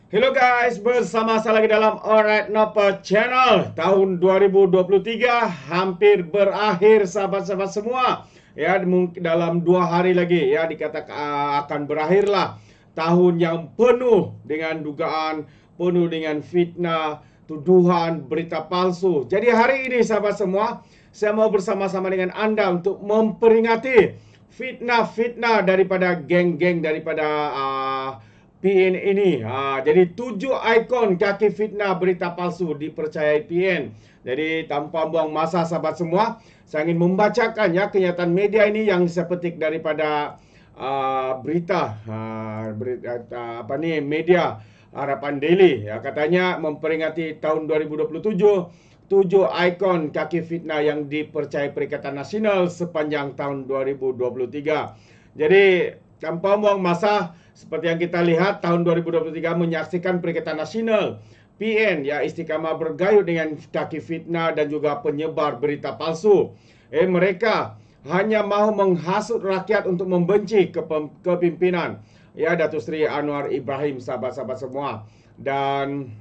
Hello guys, bersama saya lagi dalam Alright Nopa Channel. Tahun 2023 hampir berakhir sahabat-sahabat semua. Ya, mungkin dalam 2 hari lagi ya dikatakan akan berakhirlah tahun yang penuh dengan dugaan, penuh dengan fitnah, tuduhan, berita palsu. Jadi hari ini sahabat semua, saya mau bersama-sama dengan anda untuk memperingati fitnah-fitnah daripada geng-geng daripada PN ini. Jadi 7 ikon kaki fitnah berita palsu dipercayai PN. Jadi tanpa buang masa sahabat semua, saya ingin membacakan ya kenyataan media ini yang saya petik daripada media Harapan Daily. Ya, katanya memperingati tahun 2027, 7 ikon kaki fitnah yang dipercayai Perikatan Nasional sepanjang tahun 2023. Jadi tanpa buang masa, seperti yang kita lihat, tahun 2023 menyaksikan Perikatan Nasional PN ya istiqamah bergayut dengan kaki fitnah dan juga penyebar berita palsu. Mereka hanya mahu menghasut rakyat untuk membenci kepimpinan ya Datuk Seri Anwar Ibrahim, sahabat-sahabat semua. Dan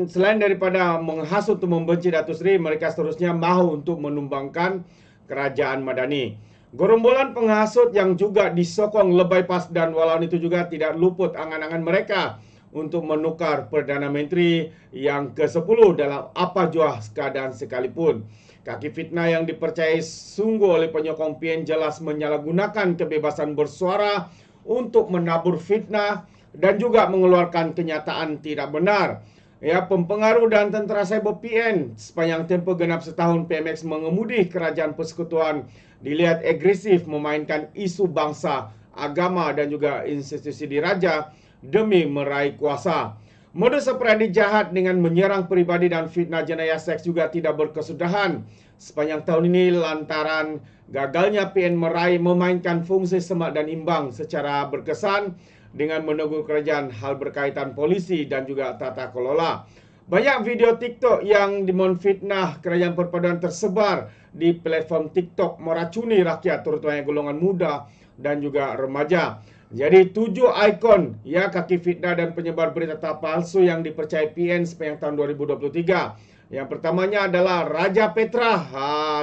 selain daripada menghasut untuk membenci Datuk Seri, mereka seterusnya mahu untuk menumbangkan kerajaan Madani. Gerombolan penghasut yang juga disokong lebay pas dan walaupun itu juga tidak luput angan-angan mereka untuk menukar Perdana Menteri yang ke-10 dalam apa jua keadaan sekalipun. Kaki fitnah yang dipercayai sungguh oleh penyokong PN jelas menyalahgunakan kebebasan bersuara untuk menabur fitnah dan juga mengeluarkan kenyataan tidak benar. Ya, pempengaruh dan tentera cyber PN sepanjang tempoh genap setahun PMX mengemudi kerajaan persekutuan dilihat agresif memainkan isu bangsa, agama dan juga institusi diraja demi meraih kuasa. Modus operandi jahat dengan menyerang peribadi dan fitnah jenayah seks juga tidak berkesudahan sepanjang tahun ini lantaran gagalnya PN memainkan fungsi semak dan imbang secara berkesan dengan menegur kerajaan hal berkaitan polisi dan juga tata kelola. Banyak video TikTok yang dimonfitnah kerajaan perpaduan tersebar di platform TikTok meracuni rakyat terutama golongan muda dan juga remaja. Jadi 7 ikon ya kaki fitnah dan penyebar berita palsu yang dipercayai PN sepanjang tahun 2023. Yang pertamanya adalah Raja Petra.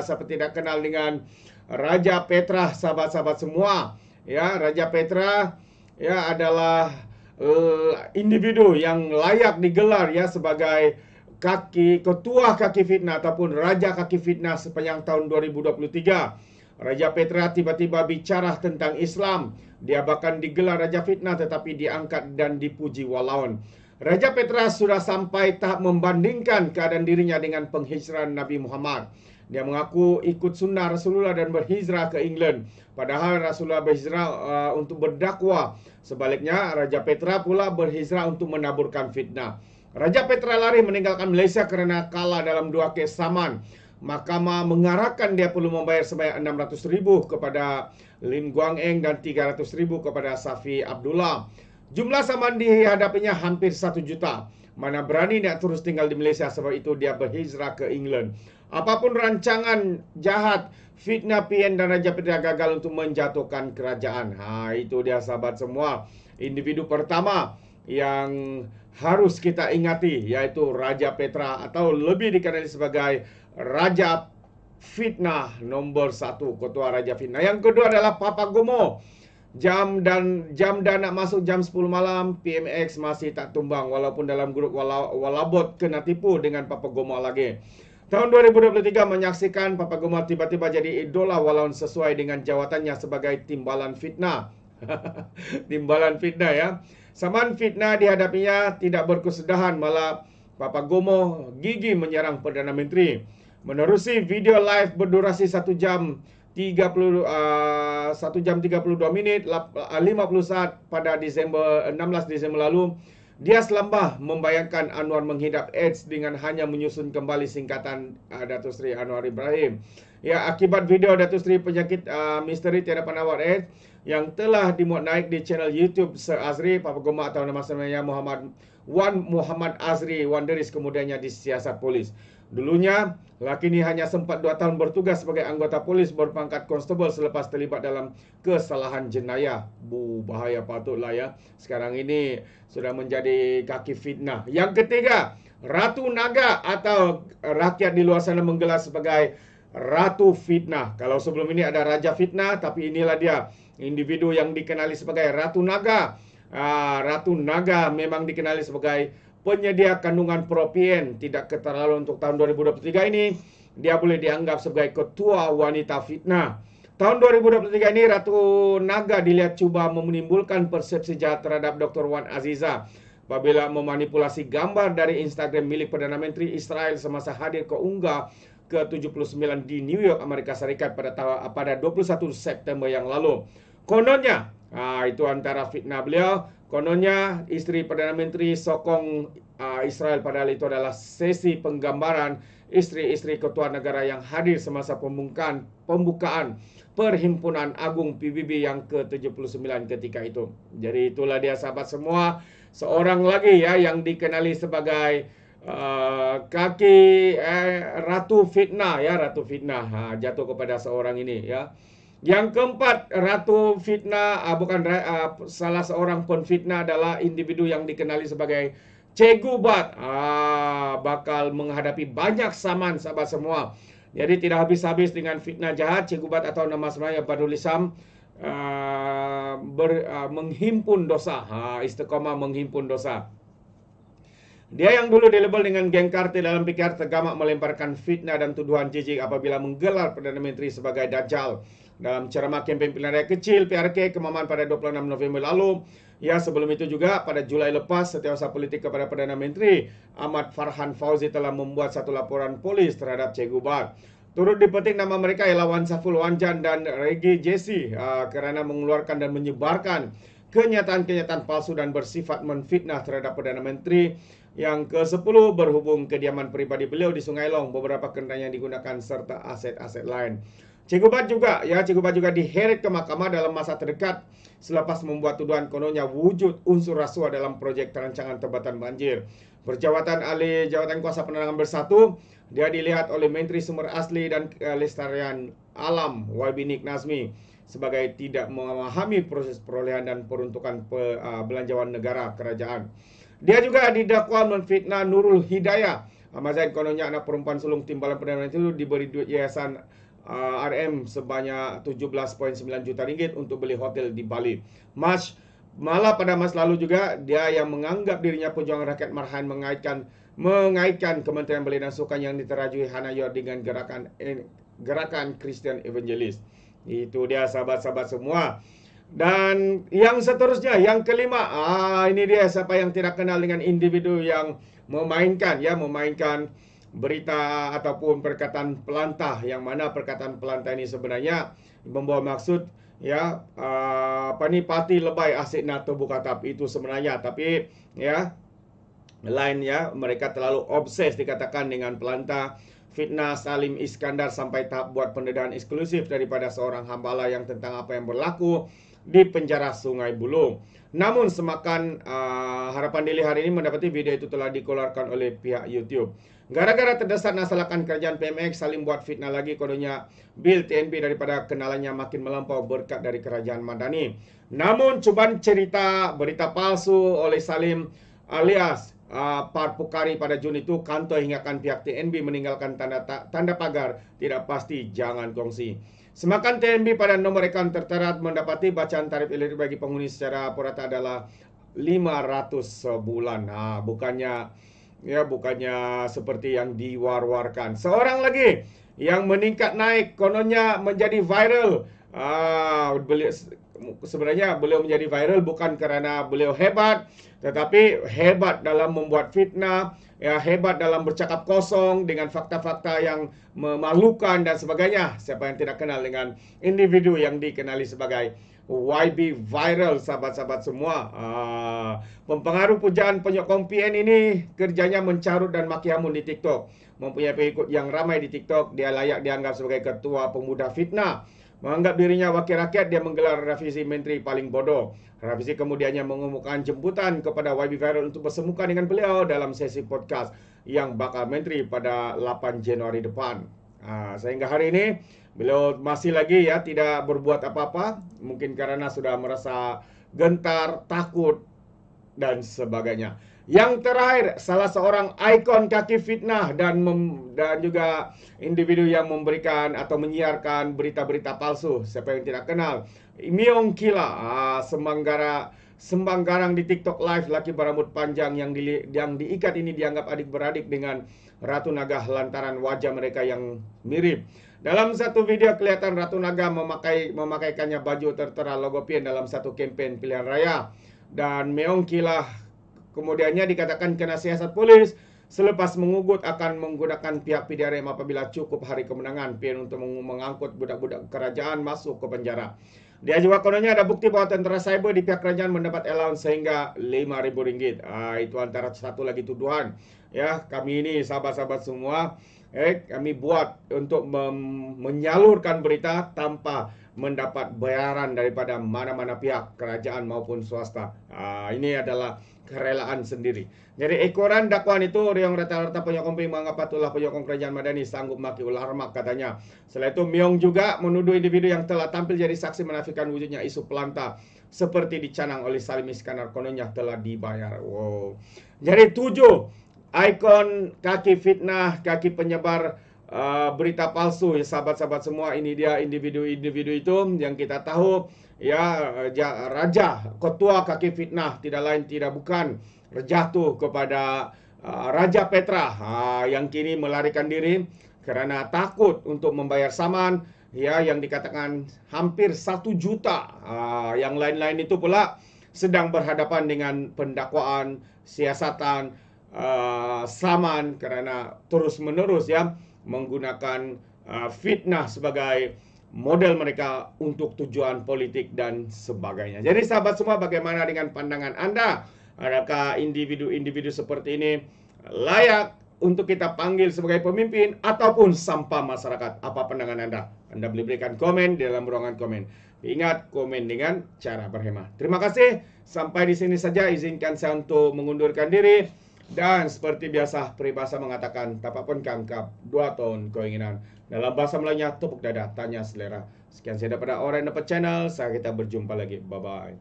Siapa tidak kenal dengan Raja Petra, sahabat-sahabat semua. Ya, Raja Petra ya adalah individu yang layak digelar ya sebagai ketua kaki fitnah ataupun raja kaki fitnah sepanjang tahun 2023. Raja Petra tiba-tiba bicara tentang Islam. Dia bahkan digelar raja fitnah tetapi diangkat dan dipuji walaun. Raja Petra sudah sampai tahap membandingkan keadaan dirinya dengan penghijrahan Nabi Muhammad. Dia mengaku ikut sunnah Rasulullah dan berhijrah ke England. Padahal Rasulullah berhijrah untuk berdakwah. Sebaliknya, Raja Petra pula berhijrah untuk menaburkan fitnah. Raja Petra lari meninggalkan Malaysia kerana kalah dalam 2 kes saman. Mahkamah mengarahkan dia perlu membayar sebanyak 600,000 kepada Lim Guang Eng dan 300,000 kepada Safi Abdullah. Jumlah saman dihadapinya hampir 1 juta. Mana berani nak terus tinggal di Malaysia, sebab itu dia berhijrah ke England. Apapun rancangan jahat, fitnah PN dan Raja Petra gagal untuk menjatuhkan kerajaan. Itu dia sahabat semua. Individu pertama yang harus kita ingati yaitu Raja Petra atau lebih dikenali sebagai Raja Fitnah nombor 1, ketua Raja Fitnah. Yang kedua adalah Papa Gomo. Jam dan nak masuk jam 10 malam, PMX masih tak tumbang walaupun dalam grup walabot kena tipu dengan Papa Gomo lagi. Tahun 2023 menyaksikan Papa Gomo tiba-tiba jadi idola walaupun sesuai dengan jawatannya sebagai timbalan fitnah. Timbalan fitnah ya. Saman fitnah dihadapinya tidak berkesudahan, malah Papa Gomo gigi menyerang Perdana Menteri. Menerusi video live berdurasi 1 jam 32 minit 50 saat pada 16 Disember lalu, dia selambah membayangkan Anwar menghidap AIDS dengan hanya menyusun kembali singkatan Datuk Seri Anwar Ibrahim. Ya, akibat video Datuk Seri penyakit misteri tiada penawar AIDS yang telah dimuat naik di channel YouTube Sir Azri, Papa Gomo atau nama sebenarnya Muhammad Azri Wanderis kemudiannya disiasat polis. Dulunya, laki ini hanya sempat 2 tahun bertugas sebagai anggota polis berpangkat konstebel selepas terlibat dalam kesalahan jenayah. Bahaya patutlah ya. Sekarang ini sudah menjadi kaki fitnah. Yang ketiga, Ratu Naga atau rakyat di luar sana menggelar sebagai Ratu Fitnah. Kalau sebelum ini ada Raja Fitnah, tapi inilah dia individu yang dikenali sebagai Ratu Naga. Ratu Naga memang dikenali sebagai penyedia kandungan propien. Tidak keterlaluan untuk tahun 2023 ini, dia boleh dianggap sebagai ketua wanita fitnah. Tahun 2023 ini, Ratu Naga dilihat cuba menimbulkan persepsi jahat terhadap Dr. Wan Aziza apabila memanipulasi gambar dari Instagram milik Perdana Menteri Israel semasa hadir ke unggah ke-79 di New York, Amerika Serikat pada 21 September yang lalu. Kononnya, itu antara fitnah beliau. Kononnya istri Perdana Menteri sokong Israel, padahal itu adalah sesi penggambaran istri-istri ketua negara yang hadir semasa pembukaan Perhimpunan Agung PBB yang ke-79 ketika itu. Jadi itulah dia sahabat semua, seorang lagi ya yang dikenali sebagai kaki Ratu Fitnah ya, Ratu Fitnah jatuh kepada seorang ini ya. Yang keempat, Ratu Fitnah bukan salah seorang penfitnah adalah individu yang dikenali sebagai Che Gubat. Bakal menghadapi banyak saman sahabat semua. Jadi tidak habis-habis dengan fitnah jahat. Che Gubat atau nama sebenarnya Badrul Isam menghimpun dosa. Istiqomah menghimpun dosa. Dia yang dulu dilabel dengan geng kartel dalam PKR tergamak melemparkan fitnah dan tuduhan jijik apabila menggelar Perdana Menteri sebagai Dajjal. Dalam ceramah kempen pilihan raya kecil PRK Kemaman pada 26 November lalu. Ya, sebelum itu juga pada Julai lepas, Setiausaha Politik kepada Perdana Menteri Ahmad Farhan Fauzi telah membuat satu laporan polis terhadap Che Gubat. Turut dipetik nama mereka ialah Wan Saful Wanjan dan Regi Jesse kerana mengeluarkan dan menyebarkan kenyataan-kenyataan palsu dan bersifat menfitnah terhadap Perdana Menteri. Yang ke-10, berhubung kediaman pribadi beliau di Sungai Long, beberapa kendaraan yang digunakan serta aset-aset lain. Che Gubat juga diheret ke mahkamah dalam masa terdekat selepas membuat tuduhan kononnya wujud unsur rasuah dalam projek perancangan Tempatan Banjir. Berjawatan alih Jawatan Kuasa Penerangan Bersatu, dia dilihat oleh Menteri Sumber Asli dan Kelestarian Alam YB Nik Nazmi sebagai tidak memahami proses perolehan dan peruntukan belanjawan negara kerajaan. Dia juga didakwa menfitnah Nurul Hidayah. Ahmad Zaid kononnya anak perempuan sulung timbalan Perdana Menteri itu diberi duit yayasan RM sebanyak 17.9 juta ringgit untuk beli hotel di Bali. Malah pada masa lalu juga dia yang menganggap dirinya pejuang rakyat marhaen mengaitkan Kementerian Belia dan Sukan yang diterajui Hanayor dengan gerakan Christian Evangelist. Itu dia sahabat-sahabat semua. Dan yang seterusnya, yang kelima, ini dia siapa yang tidak kenal dengan individu yang memainkan berita ataupun perkataan pelantah, yang mana perkataan pelantah ini sebenarnya membawa maksud ya parti lebay asyik nak buka tap itu sebenarnya, tapi ya lain ya, mereka terlalu obses dikatakan dengan pelantah fitnah Salim Iskandar sampai tahap buat pendedahan eksklusif daripada seorang hambala yang tentang apa yang berlaku di penjara Sungai Buloh. Namun semakan Harapan Daily hari ini mendapati video itu telah dikeluarkan oleh pihak YouTube. Gara-gara terdesak nak salahkan kerajaan PMX, Salim buat fitnah lagi, kononnya bil TNB daripada kenalannya makin melampau berkat dari kerajaan Madani. Namun cubaan cerita berita palsu oleh Salim alias Parpukari pada Jun itu kantor hinggakan pihak TNB meninggalkan tanda pagar tidak pasti, jangan kongsi. Semakan TNB pada nomor akaun tertera mendapati bacaan tarif elektrik bagi penghuni secara purata adalah 500 sebulan. Bukannya seperti yang diwar-warkan. Seorang lagi yang meningkat naik kononnya menjadi viral. Sebenarnya beliau menjadi viral bukan kerana beliau hebat, tetapi hebat dalam membuat fitnah, ya, hebat dalam bercakap kosong dengan fakta-fakta yang memalukan dan sebagainya. Siapa yang tidak kenal dengan individu yang dikenali sebagai YB Viral, sahabat-sahabat semua. Pempengaruh pujaan penyokong PN ini kerjanya mencarut dan maki hamun di TikTok. mempunyai pengikut yang ramai di TikTok, dia layak dianggap sebagai ketua pemuda fitnah. Menganggap dirinya wakil rakyat, dia menggelar revisi menteri paling bodoh. Revisi kemudiannya mengumumkan jemputan kepada YB Viral untuk bersemuka dengan beliau dalam sesi podcast yang bakal menteri pada 8 Januari depan. Sehingga hari ini beliau masih lagi ya tidak berbuat apa-apa, mungkin karena sudah merasa gentar, takut dan sebagainya. Yang terakhir, salah seorang ikon kaki fitnah dan juga individu yang memberikan atau menyiarkan berita-berita palsu. Siapa yang tidak kenal? Myong Kila, sembanggarang di TikTok Live, laki berambut panjang yang diikat ini dianggap adik-beradik dengan Ratu Naga lantaran wajah mereka yang mirip. Dalam satu video kelihatan Ratu Naga memakaikannya baju tertera logo PIN dalam satu kempen pilihan raya. Dan Myong Kila kemudiannya dikatakan kena siasat polis selepas mengugut akan menggunakan pihak PDRM apabila cukup hari kemenangan PIN untuk mengangkut budak-budak kerajaan masuk ke penjara. Dia juga kononnya ada bukti bahwa tentera cyber di pihak kerajaan mendapat allowance sehingga RM5.000. Itu antara satu lagi tuduhan. Ya, kami ini sahabat-sahabat semua, kami buat untuk menyalurkan berita tanpa mendapat bayaran daripada mana-mana pihak, kerajaan maupun swasta. Ini adalah kerelaan sendiri. Jadi ekoran dakwaan itu yang rata-rata penyokong PIN menganggap patutlah penyokong kerajaan Madani sanggup maki ulah remak katanya. Selain itu Myong juga menuduh individu yang telah tampil jadi saksi menafikan wujudnya isu pelanta seperti dicanang oleh Salim Iskandar kononnya telah dibayar. Wow. Jadi 7 ikon kaki fitnah, kaki penyebar berita palsu ya sahabat-sahabat semua. Ini dia individu-individu itu yang kita tahu ya, raja ketua kaki fitnah tidak lain tidak bukan jatuh kepada Raja Petra yang kini melarikan diri karena takut untuk membayar saman ya yang dikatakan hampir 1 juta. Yang lain-lain itu pula sedang berhadapan dengan pendakwaan siasatan saman karena terus-menerus ya menggunakan fitnah sebagai model mereka untuk tujuan politik dan sebagainya. Jadi sahabat semua, bagaimana dengan pandangan Anda? Adakah individu-individu seperti ini layak untuk kita panggil sebagai pemimpin ataupun sampah masyarakat? Apa pandangan Anda? Anda boleh berikan komen di dalam ruangan komen. Ingat, komen dengan cara berhemat. Terima kasih. Sampai di sini saja. Izinkan saya untuk mengundurkan diri. Dan seperti biasa, peribahasa mengatakan, tapak pun kangkap, 2 tahun keinginan. Dalam bahasa Melayunya, tepuk dada, tanya selera. Sekian saya daripada Orang Dapat Channel. Saya kita berjumpa lagi. Bye-bye.